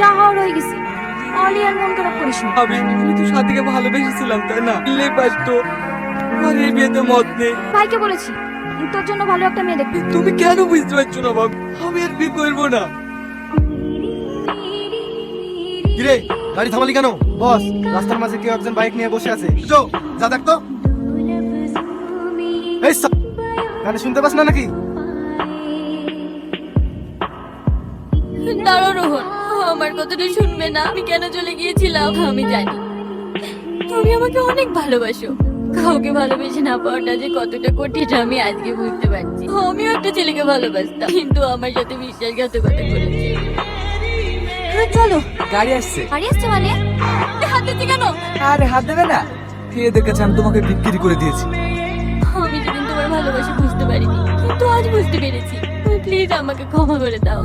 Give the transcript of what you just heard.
যা হওয়ার হয়ে গেছে। অলি আর মন খারাপ করিস না। আমি তো সাথীকে ভালোবেসেছিলাম, তাই না? মিললেই পারতো। আর এই বিয়েতে মত নেই। ভাইকে বলেছি তোর জন্য ভালো একটা মেয়ে দেখবি। তুমি কেন বুঝতে পারছো না বাবা? আমি আর বিয়ে করবো না। কিরে গাড়ি থামালি কেন? বস, রাস্তার মাঝে কেউ একজন বাইক নিয়ে বসে আছে। চো যা দেখ তো। এই গানে শুনতে পাস না নাকি? দাঁড়াও রোহন, আমার কথাটা শুনবে না? আমি কেন চলে গিয়েছিলাম আমি জানি। তুমি আমাকে অনেক ভালোবাসো। কাউকে ভালোবেসে না পাওয়াটা যে কতটা কঠিন আমি আজকে বুঝতে পারছি। আমিও একটা ছেলেকে ভালোবাসতাম, কিন্তু আমার সাথে বিশ্বাসঘাতকতা করেছে। চলো। গাড়ি আসছে। গাড়ি আসছে মানে? হাত দিচ্ছি কেন? আরে হাত দেবে না। এদের কাছে আমি তোমাকে বিক্রি করে দিয়েছি। আমি যেদিন তোমার ভালোবাসা বুঝতে পারিনি, কিন্তু আজ বুঝতে পেরেছি। প্লিজ আমাকে ক্ষমা করে দাও।